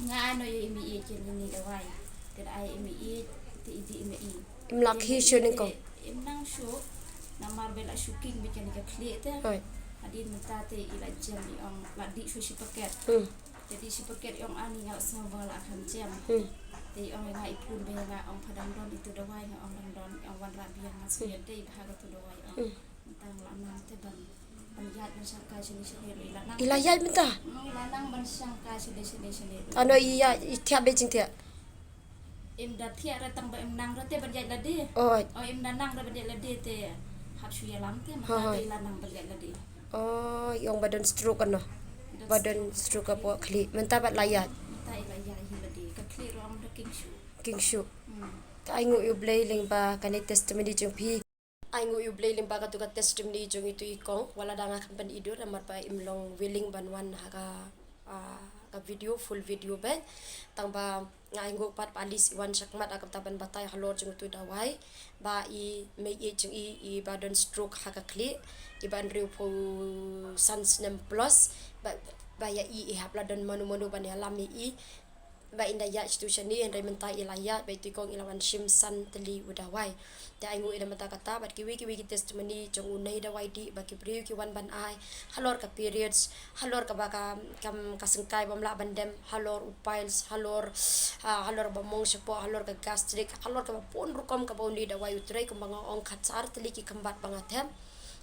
nga ano yung imi chen ni dawai kada ay imi ti imi Imlaki shuning ko. imnang shu na marbel a shuking bikin ka kli te Oi. adin mentate ila jam yang ladi shu si paket jadi si paket yang ani nga semua bala akan jam jadi orang nga ipun be nga orang padang don itu dawai nga orang don yang wan rabi yang masih ada bahaga tu dawai tentang lanang te ban banjat masyarakat sini-sini lanang Ilayat minta. lanang masyarakat sini-sini Ano iya tiap Beijing tiap. em đặt thiệt ra tăng em năng ra te bật dậy là đi Oi. em đã năng ra bật dậy là đi te học suy lắm te mà đây là năng bật dậy là đi Oh, yung badan stroke ano. Badan stroke apa kli. Minta bat layat. tay là dài hi là đi cái clear rom the king shoe King shu. Ai ngu yu blay ling ba kani testimony jung pi. Ai ngu yu blay ling ba ka tu ka testimony jung itu ikong wala danga kampan idur amar pa imlong willing banwan haga ka video full video ben tang ba ngai ngu pat palis iwan sakmat akap taban batai halor jung tu dawai ba I me I jung I badan stroke haga kli I ban riu po sans nem plus ba ya I hapla don manu ban ya lami I ba inda ya institution ni endai mentai ilaya ba itu kong ilawan shimsan teli udawai da aingu ida mata kata bat kiwi ki testimony jong unai dawai di ba ki priu ki wan ban ai halor ka periods halor ka baka kam kasengkai bamla bandem halor upiles halor bamong sepo halor ka gastric halor ka pun rukom ka bondi dawai utrai kembang ong khatsar teli ki kembat bangatem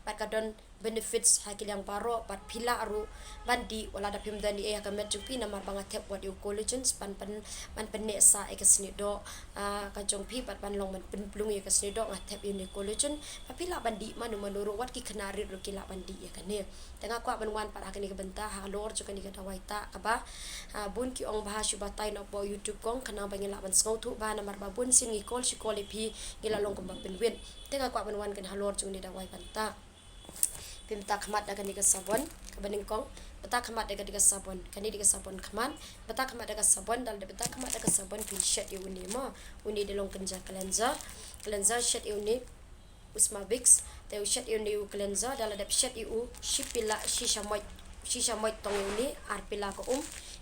pat kadon benefits hakil yang paro pat pila aru bandi wala da pim dani ka metjupi namar banga tep what you collagen pan penne sa e kasni do ka jong pi pat ban long man pen plung e kasni do ngatep ini collagen pa pila bandi manu manuru wat ki khnari ru kila bandi e kane tengah kwa ban wan pat hakini ka benta halor jo kani ka dawaita ka ba bun ki ong bahas batai no po youtube kong kana bangila ban skau thu ba namar ba bun sin ngi kol si kol pi gila long kembang penwen tengah kwa ban wan kan halor jong ni dawai banta pimta khamat daga ni sabon kabaning kong bata khamat daga diga sabon kani diga sabon khaman bata khamat daga sabon dal bata khamat daga sabon pin shet yu ni mo uni de long kanja cleanser shet yu ni usma bix te shet yu ni cleanser dal de shet yu shipila shisha moy tong yu ni arpila ko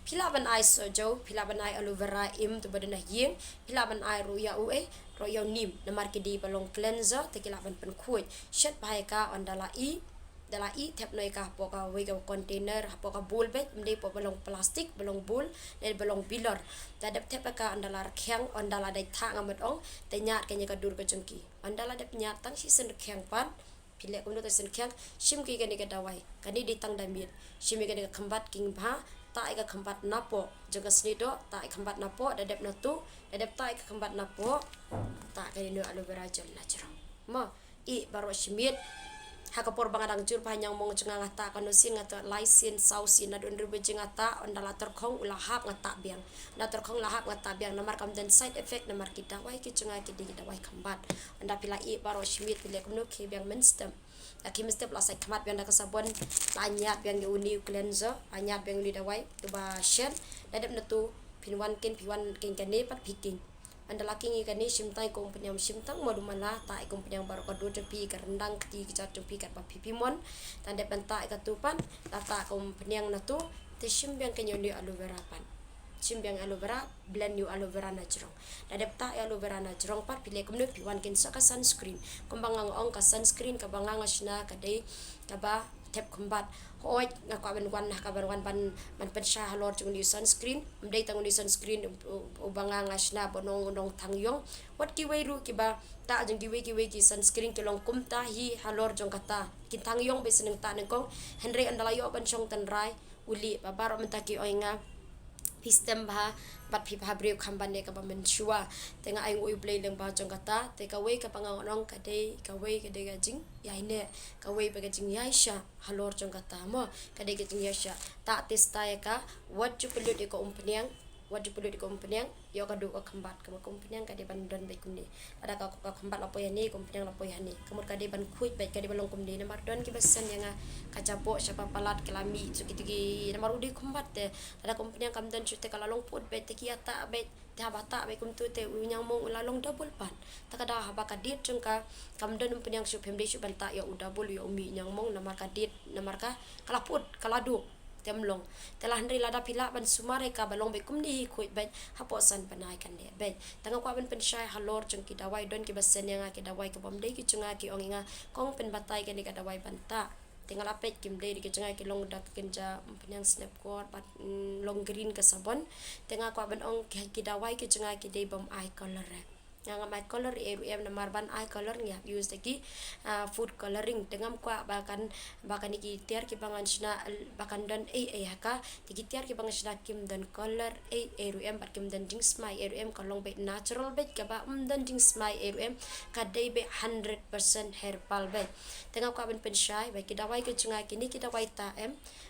pila ban ai sojo pila ban ai aloe vera im tu badana yeng pila ban ai roya nim namar ki di balong cleanser te kila ban pen khuj shet bai ka ondala dala I tap noi ka poka wega container poka bowl bet mde po balong plastik balong bowl ne balong bilor da dep tap ka andala khyang andala dai tha ngamat ong te nyat kanya ka dur ka jengki andala dep nyat tang si sen khyang pan pile ko no te sen khyang shim ki ka ni ka dawai kani di tang damit shim ki ka khambat king bha ta ka khambat napo jaga snido ta khambat napo da dep na tu da dep ta ka khambat napo ta ka ni no aloe vera gel na jero ma I baro shimit hakapor bangadang jur panyang mong cenga ngata kanusin ngata laisin sausin na donri be ngata ondala terkhong ulahap ngata biang na terkhong lahap ngata biang namar kam dan side effect namar kita wai ki cenga ki di dawai khambat onda pila I baro shimit pile kumno ki biang menstem aki mesti plasai khamat biang da kasabon lanyat biang ge uni cleanser lanyat biang uni dawai tu ba shen dadap natu pinwan kin kane pat piking anda laki ngi kani simtai kong penyam simtang modu mana ta kong penyam baru kadu tepi ka rendang keti ka tepi ka pipimon dan de penta ka tupan tata kong penyang natu te simbiang kenyo di aloe vera pan simbiang aloe vera blend new aloe vera naturong dan de ta aloe vera naturong pat pile komno piwan kin sa ka sunscreen kombangang ong ka sunscreen ka bangang asna ka dei ka ba tep kombat hoi ngakwa ban ban pensha halor chung di sunscreen mdei tang di sunscreen ubanga ngasna bonong thangyong what ki wei ru ki ba ta jeng ki wei ki sunscreen ki long kum ta hi halor jong kata kin thangyong be seneng ta nengkong henry andala yo ban chong tan rai uli babaro mentaki oinga pistem ba bat phi bhabriu khamban ne ka ba menshua tenga ai ngoi play leng ba jong kata te ka wei ka pangang ka de ga jing yai ne ka wei ba ga jing yai sha halor jong kata mo ka de ga jing yai sha ta testa ka what you pelut ko umpenyang yo ka du ka khambat ka umpenyang ka de ban don be kunni ada ka khambat lapo ya ni umpenyang lapo ya ni kamut ka de ban khuit be ka de balong kumni namar don ki besen yang ka japo siapa palat kelami so kitigi namar udi khambat te ada umpenyang kam dan chute kala long put be te kiata be ta bata be kum tu te unyang mong ulalong double pan takada haba ka dit jengka kam don umpenyang su family su banta yo double yo umi nyang mong namar ka dit namar ka kala put kala du temlong telah ndri lada pila ban sumare ka balong be kumni khoi ban haposan panai kan de ben tanga kwa ban pensyai halor chung ki dawai don ki basen yang ki dawai ke bomdei ki chunga ki onginga kong pen batai kan ka dawai banta tinggal apet kim dei ki chunga ki long dak kenja penyang snapcode bat long green ke sabon tengah kwa ban ong ki dawai ki chunga ki dei bom eye color yang eye color na marban eye color nya use lagi food coloring tengam kwa bahkan iki tiar ki bangan sina bahkan dan haka tigi tiar ki bangan sina kim dan color bat kim dan ding smai kalong be natural be ka ba dan ding smai ka dei be 100% herbal be tengam kwa ban pensyai ba ki dawai ki chunga ki ni ki dawai ta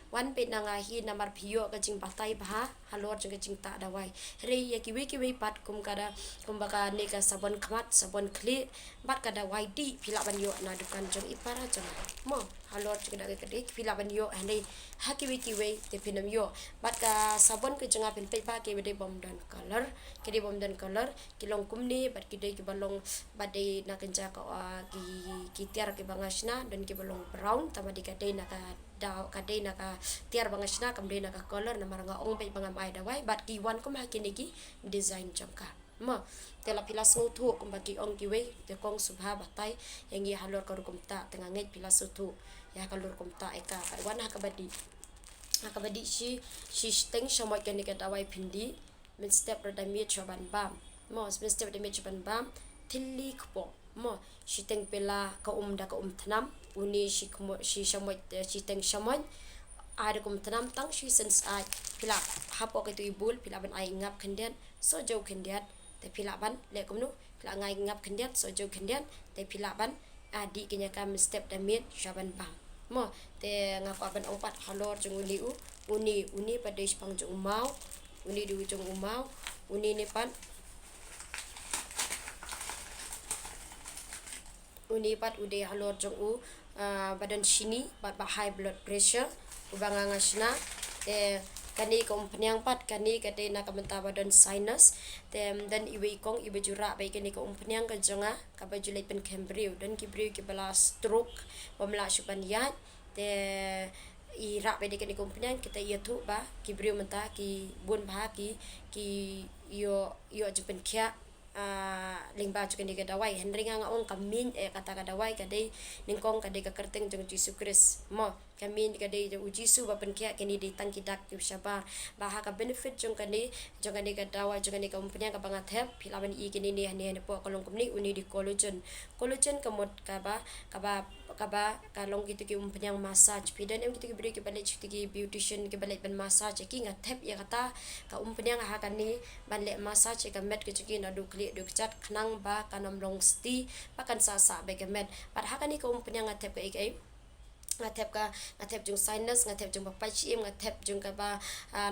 wan pe na ngahi namar phio ka jing batai bah halor jing jing ta dawai rei ya ki we pat kum baka ne ka sabon khamat sabon kli bat ka dawai di phila ban yo na dukan jong ipara jong mo halor jing da ka de phila ban yo ane ha ki we te pinam yo bat ka sabon ke jong pen pe ba ke de bom dan color ki long kum ni bat ki de ki balong bat de na kenja ka ki tiar ki bangasna dan ki balong brown tama di ka de na ka daw kadai naka tiar bangasna kamdai naka color na maranga ong pe bangam ai dawai bat ki wan kum hakini ki design jangka ma tela pilas ngotu kum baki ong ki we te kong subha batai yang ye halor ka rukum ta tengah ngai pilas tu ya kalur kum ta eka wan hakabadi si steng shamoy kan ka dawai pindi min step rada mi choban bam mo min step rada mi choban bam tilli kpo mo si teng pela ka thanam uni si shamoy si teng shamoy ada kum tanam tang si sens ai pila hapo ke tu ibul pila ban ai ngap kendian so jau kendian te pila ban le kum nu pila ngai ngap kendian so jau kendian te pila ban adi kenya kam step damit shaban bang mo te ngapa ban opat halor jung uni pada pang jung mau uni di ujung umau uni ni pan uni pat ude halor jung badan sini bat high blood pressure ubang ngasna kani kom penyang pat kani kate na kamenta badan sinus dan iwe kong ibe jura bai kani kom penyang ka jonga ka bajulai pen cambriu dan kibriu ki bala stroke pamla supan ya ira bai kani kom penyang kita ia tu ba kibriu menta ki bun ba ki yo jupen kya lingba juga ni kadawai hendringa nga ong kamin kata kadawai kadai ningkong kadai ka kerteng jeng Yesus Kristus mo kamin kadai jeng Yesus ba penkia kini di tangkidak yu sabar baha ka benefit jeng kadai kadawai jeng kadai ka umpenya ka bangat hep pilaban i kini ni po kolong kumni uni di collagen kamot kaba kalong gitu ki umpenyang massage pidan em gitu ki beri ki balik ki beautician ki balik ban massage ki ngatep ya kata ka umpenyang ha kan ni balik massage ka met ki ki na dukli dukcat khnang ba kanom long sti pakan sasa be ka met pat ha kan ni ka umpenyang ngatep ka ik ngatep jung sinus ngatep jung papachi ngatep jung ka ba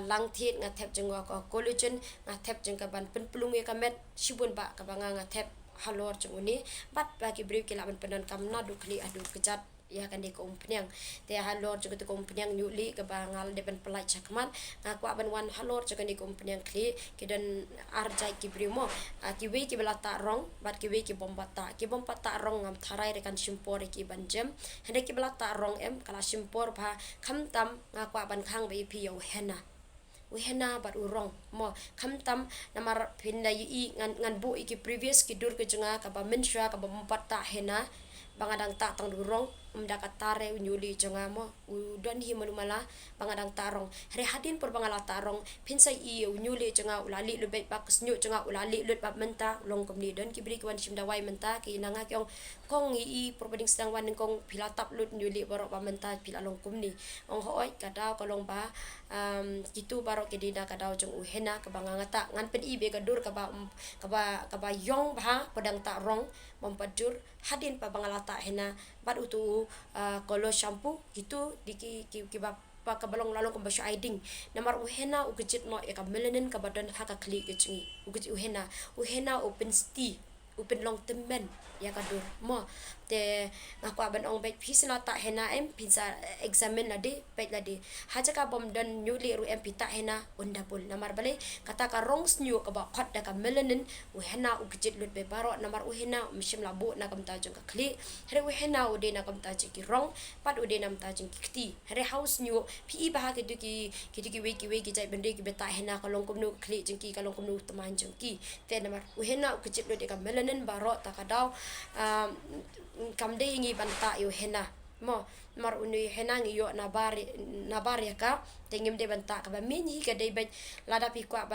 lang thit ngatep jung ka collagen ngatep jung ka ban penpulung ya ka met sibun ba ka banga ngatep halor jung uni bat bagi beri kilaban penan kamna dukli adu kejat ya kan de kompenyang te halor jung te kompenyang nyuli ke bangal de ban pelai chakman ngaku aban wan halor jung de kompenyang kli kidan arjai ki beri mo ki we ki belata rong bat ki we ki bombata rong ngam tharai rekan simpor ki banjem hende ki belata rong kala simpor ba khamtam ngaku aban khang be pi yo hena bat urong mo khamtam namar pinda yi ngan bu iki previous ki dur ke jenga ka ba mensra ka ba mempata hena bangadang ta tang durong umdaka tare unyuli jenga mo udon hi manumala bangadang tarong re hadin por bangala tarong pinsa i unyuli jenga ulali lubet pak snyu jenga ulali lut bab menta long komni don ki bri kwan simda wai menta ki nanga kyong kong i probading sedang wan kong pilatap lut nyuli borok ba menta pila long komni ong hoi kada kolong ba kitu barok ke dina kada jong uhena ka bangangata ngan pen i be gadur ka ba yong ba padang ta rong mompadur hadin pa bangalata hena bad utu kolo shampoo gitu diki ki ba pa kabalong lalong ko basyo aiding namar uhena ugejit no e ka melanin ka badan haka kli gechingi ugejit uhena open sti upen long temen ya kadur mo te ngaku aban ong bet pisna ta hena em pizza examine la de bet la de haja ka bom dan nyuli ru em pita hena onda pul namar bale kata ka rongs nyu ka ba khat da ka melanin u hena u gejit lut be baro namar u hena mishim labu na kam ta jong ka kli here u hena u de na kam ta ki rong pat u de nam ta jing kti here house nyu pi ba ha ke du ki we ki jai bende ki beta hena ka long kum nu kli jing ki ka long kum nu taman jing ki te namar u hena u gejit lut de ka melanin baro ta ka daw kam de ngi banta yo hena mo mar unu hena ngi yo na bar ya ka tengim de banta ka ba mini ka de ba lada pi kwa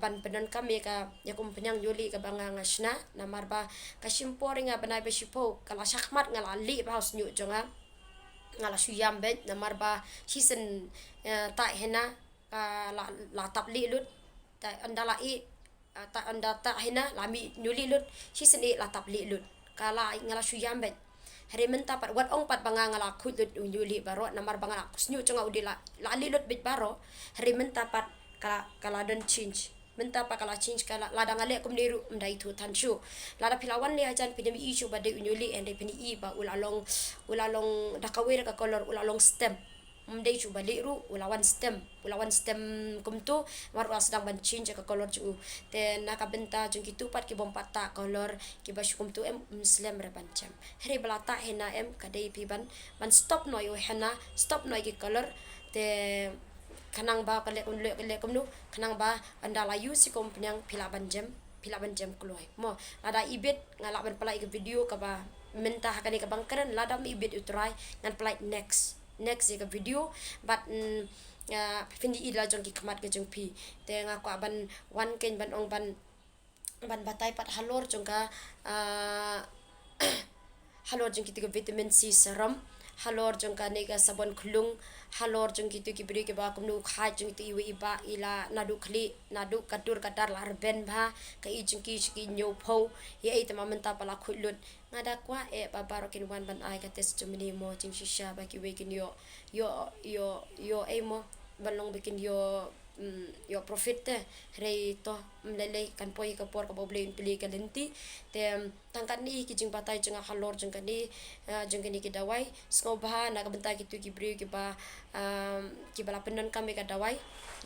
ban penon kami ka ya kum penyang yuli ka banga ngasna na mar ba ka simpor nga banai be sipo kala sakmat ngala li ba haus nyu jonga ngala suyam be na mar ba season ta hena ka la tap li lut ta andala i ta anda ta hina lami nyuli lut season e la tap li lut kala ngala suyam bet hari menta pat wat ong pat banga ngala khut lut nyuli baro namar banga kusnyu chonga udila la li lut bet baro hari menta pat kala don change menta pa kala change kala lada ngale kum niru mdai thu thanshu lada pilawan le ajan pinami issue bade nyuli ende pini i ba ulalong dakawira ka color ulalong stem mdai chu baliru ulawan stem kumtu mar sedang ban change ka color chu te nakabenta jung kitu pat ki bompata color ki bashukum tu em muslim ra bancam heri balata hena em kadai pi ban stop no yo hena stop no ki color te kanang ba kale kumnu kanang ba anda la use kom penyang pila banjam kloi mo ada ibet ngalak ban pelai ke video ka ba mentah kali ka bangkaran ladam ibet utrai ngan pelai next ya video but findi ila jong ki khamat ke jong pi te nga ko ban wan ken ban ong ban batai pat halor jong ka halor jong ki te vitamin C serum halor jong ka nega sabon khulung halor jong ki tu ki bri ke ba kumnu khai jong ti iwi ba ila nadu kadur kadar lar ben ba ka i jong ki nyo pho ye ai tama menta pala khulut ngada kwa e babaro kin wan ban ai ka testimony mo jing shisha ba ki we kin yo e mo balong bikin yo profit te rei to mlele kan poi ka por ka boble pili ka lenti te tangkat ni ki jing patai jeng halor jeng kani ki dawai sko ba na ka bentai ki tu ki bri ki ba bala penon kami ka dawai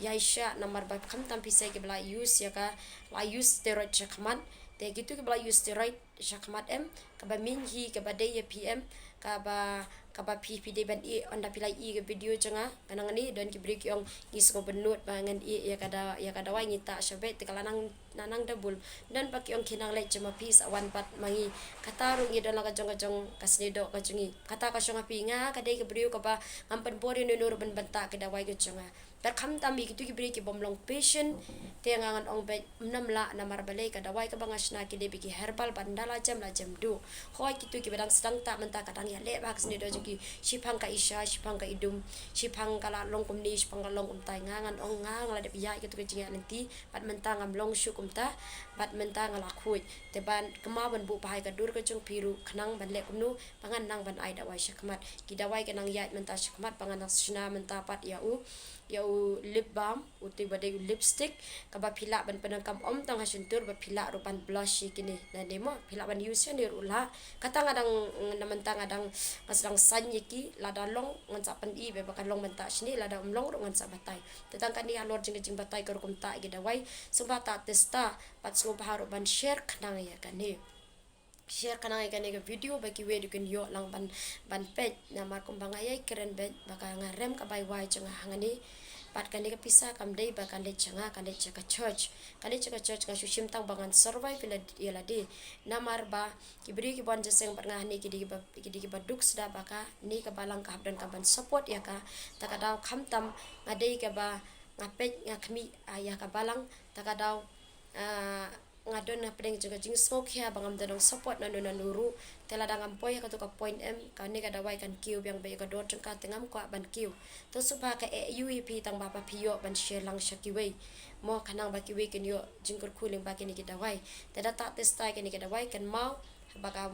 yaisha namar ba kham tam pisai ki bala use ya ka la use steroid chakman te gitu ke bala use steroid chakmat em ka ba min hi ka ba day pm ka ba pp de ban i onda pilai i ke video changa kanang ni don ki break yong is ko benut bangan i ya kada wai ngita syabe te kala nanang dabul dan pak yong kinang le cuma pis awan pat mangi katarung i don la ka jong kasnedo ka jungi kata ka syonga pinga ka dei ke video ka ba ngampan pori nur ban banta ke dawai ke changa tar kham tambi ki tu ki break ki bomlong patient te ngangan ong be namla na marbale ka dawai ka bangasna ki de ki herbal bandala jam du hoi ki tu ki bedang sedang tak menta kadang ya le bak sini do ki sipang ka isha sipang ka idum sipang kala long kum ni sipang long kum tai ngangan ong ngang la de ya ki tu ki jinga nanti pat menta ngam long shu kum ta pat menta ngala khui te ban kema ban bu pai ka dur ka chung piru khnang ban le kum nu pangan nang ban ai dawai shakmat ki dawai ka nang ya menta shakmat pangan nang sina menta pat ya lip balm uti bade lipstick kaba pila ban penangkam om tang hasuntur ba pila rupan blush kini na demo pila ban use ni rula kata ngadang namantang ngadang ngasang san yiki lada long ngansa pan i be bakan long menta sini lada long ro ngansa batai tetang kan ni alor jing batai ko kum ta gidawai sumbata testa pat so baharo ban share kanang ya kan ni share kanang ikan ke video bagi we duken yo lang ban page na mar kumbang ayai keren bet baka ngarem ka bai wai changa hangani pat kan ka pisa kam dei ba kan le changa kan le chaka church ka shushim tang bangan survive ila di namar ba kibri ki bon jaseng par ngahni ki di ba duk sda baka ni ka balang ka habdan ka ban support ya ka takadaw khamtam ngadei ka ba ngapet ngakmi ayah ka balang takadaw ngadon na pedeng juga jing smoke ya bangam danong support na nuru tela dangam poi ka to ka point m ka ni ka dawai kan kiu yang be ka dor jeng ka tengam ko ban kiu to supa ka uep tang bapa piyo ban share lang shakiwei mo kanang ba kiwei ken yo jing kur kuling ba ken ki dawai tada ta testai ken ki dawai kan mau baka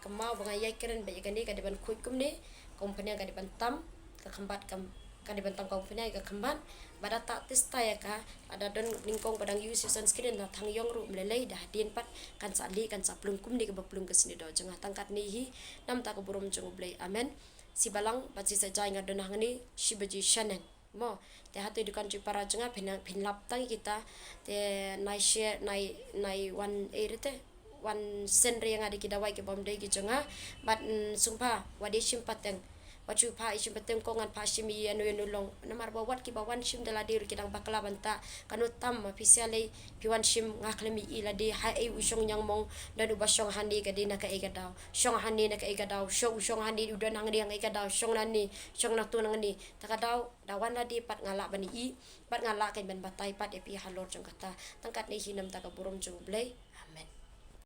kemau bangayai keren be ka ni ka de ban kuit kum ni kompanya ka de ban tam ka khambat kam kan dibentang kong punya ka kemban bada tak testa ya ka ada don ningkong padang yu season skrin da thang yong ru melelei dah din pat kan sali kan saplung kum di ka baplung ke sini do jengah tangkat ni hi nam ta ko burum jong blei amen si balang pat si sajai ngadon hangni si baji shanen mo te hatu dukan cu para jengah pin lap tang kita te nai share nai one erite one senre yang ada kita wai ke bom dei ki jengah bat sumpa wadi simpat yang wacu pa isim betem kongan pa simi anu long namar bawat ki bawan sim dala dir kidang bakla banta kanu tam officially piwan sim ngaklemi ila di ha e usong yang mong dan ubasong handi ka dina ka ega daw song handi na ka ega daw song handi udan nang di ang ega daw song nani song na tu nang ni taka daw dawan na di pat ngala bani i pat ngala kay ben batay pat epi halor jong kata tangkat ni hinam taka burom jong blay